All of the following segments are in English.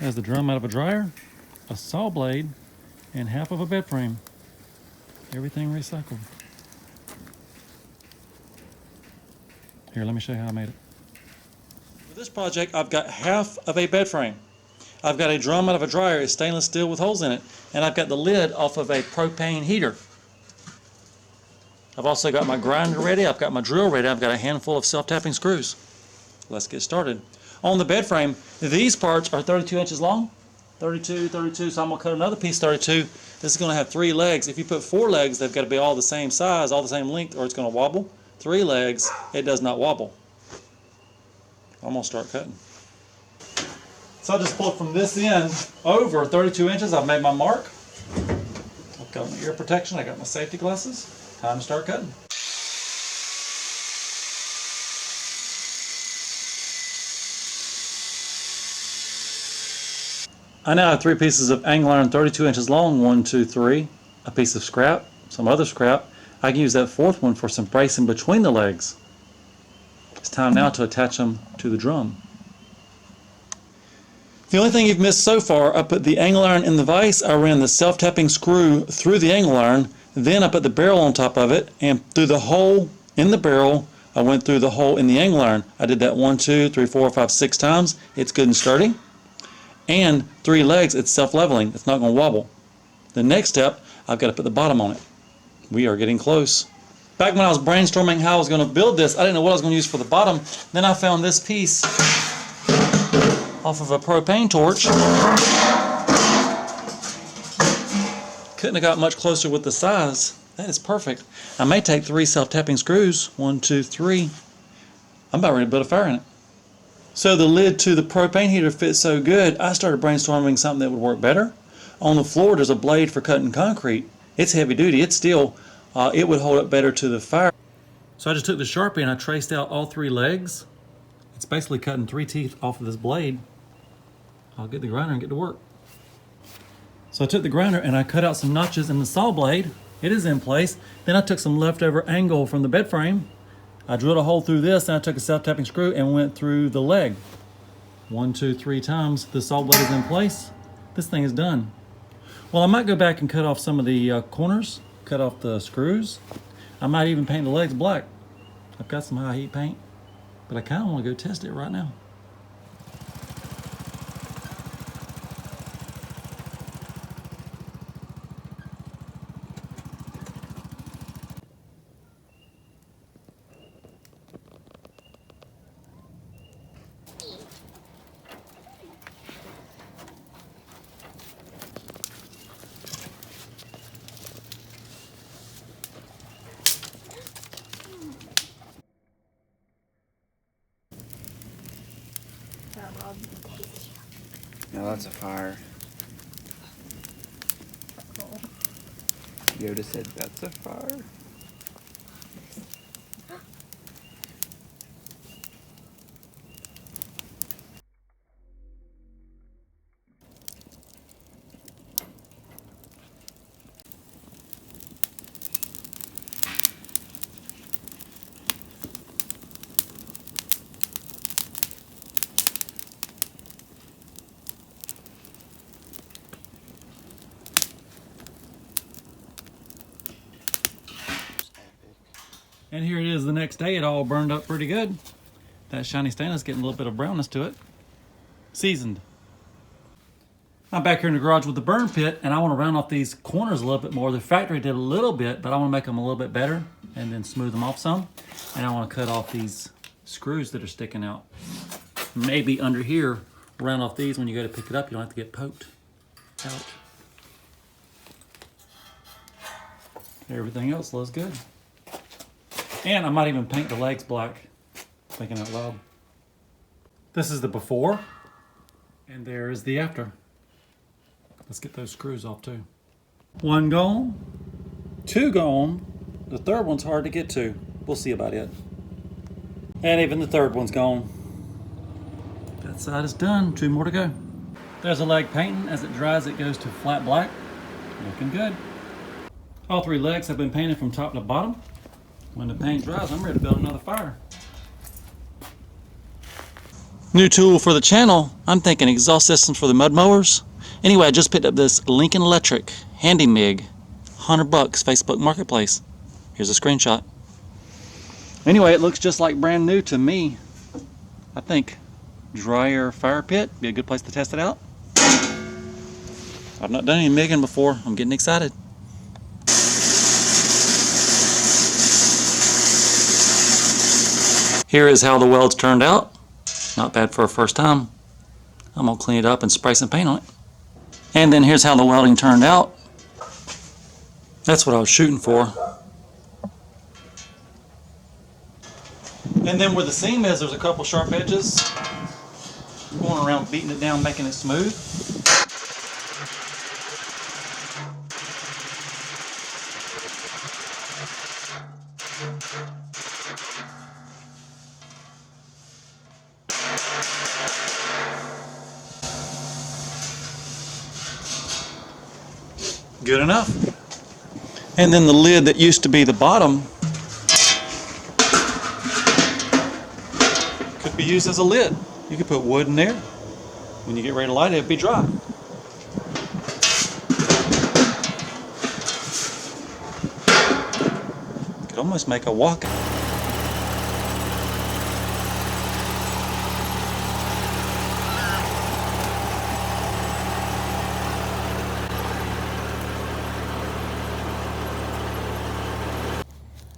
Has the drum out of a dryer, a saw blade, and half of a bed frame. Everything recycled. Here, let me show you how I made it. For this project, I've got half of a bed frame. I've got a drum out of a dryer, it's stainless steel with holes in it, and I've got the lid off of a propane heater. I've also got my grinder ready, I've got my drill ready, I've got a handful of self-tapping screws. Let's get started. On the bed frame, these parts are 32 inches long, 32, so I'm going to cut another piece 32. This is going to have 3 legs. If you put 4 legs, they've got to be all the same size, all the same length, or it's going to wobble. 3 legs, it does not wobble. I'm going to start cutting. So I just pulled from this end over 32 inches. I've made my mark. I've got my ear protection. I got my safety glasses. Time to start cutting. I now have 3 pieces of angle iron 32 inches long, 1, 2, 3, a piece of scrap, some other scrap. I can use that 4th one for some bracing between the legs. It's time now to attach them to the drum. The only thing you've missed so far, I put the angle iron in the vise, I ran the self-tapping screw through the angle iron, then I put the barrel on top of it, and through the hole in the barrel, I went through the hole in the angle iron. I did that 1, 2, 3, 4, 5, 6 times. It's good and sturdy. And 3 legs, it's self-leveling. It's not going to wobble. The next step, I've got to put the bottom on it. We are getting close. Back when I was brainstorming how I was going to build this, I didn't know what I was going to use for the bottom. Then I found this piece off of a propane torch. Couldn't have got much closer with the size. That is perfect. I may take 3 self-tapping screws. 1, 2, 3. I'm about ready to build a fire in it. So the lid to the propane heater fits so good, I started brainstorming something that would work better. On the floor, there's a blade for cutting concrete. It's heavy duty. It's steel. It would hold up better to the fire. So I just took the Sharpie and I traced out all 3 legs. It's basically cutting 3 teeth off of this blade. I'll get the grinder and get to work. So I took the grinder and I cut out some notches in the saw blade. It is in place. Then I took some leftover angle from the bed frame. I drilled a hole through this and I took a self-tapping screw and went through the leg. 1, 2, 3 times. The saw blade is in place. This thing is done. Well, I might go back and cut off some of the corners, cut off the screws. I might even paint the legs black. I've got some high heat paint, but I kind of want to go test it right now. Now that's a fire. Cool. Yoda said that's a fire. And here it is the next day. It all burned up pretty good. That shiny stainless getting a little bit of brownness to it. Seasoned. I'm back here in the garage with the burn pit, and I want to round off these corners a little bit more. The factory did a little bit, but I want to make them a little bit better and then smooth them off some. And I want to cut off these screws that are sticking out. Maybe under here, round off these. When you go to pick it up, you don't have to get poked out. Everything else looks good. And I might even paint the legs black, thinking out loud. This is the before, and there is the after. Let's get those screws off too. 1 gone, 2 gone. The 3rd one's hard to get to. We'll see about it. And even the 3rd one's gone. That side is done, 2 more to go. There's a leg painting. As it dries, it goes to flat black. Looking good. All 3 legs have been painted from top to bottom. When the paint dries, I'm ready to build another fire. New tool for the channel. I'm thinking exhaust systems for the mud mowers. Anyway, I just picked up this Lincoln Electric Handy MIG, $100 Facebook Marketplace. Here's a screenshot. Anyway, it looks just like brand new to me. I think dry air fire pit be a good place to test it out. I've not done any MIGing before. I'm getting excited. Here is how the welds turned out. Not bad for a first time. I'm gonna clean it up and spray some paint on it. And then here's how the welding turned out. That's what I was shooting for. And then where the seam is, there's a couple sharp edges. Going around beating it down, making it smooth. Good enough. And then the lid that used to be the bottom could be used as a lid. You could put wood in there. When you get ready to light it, it'll be dry. Could almost make a walk.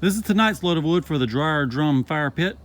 This is tonight's load of wood for the dryer drum fire pit.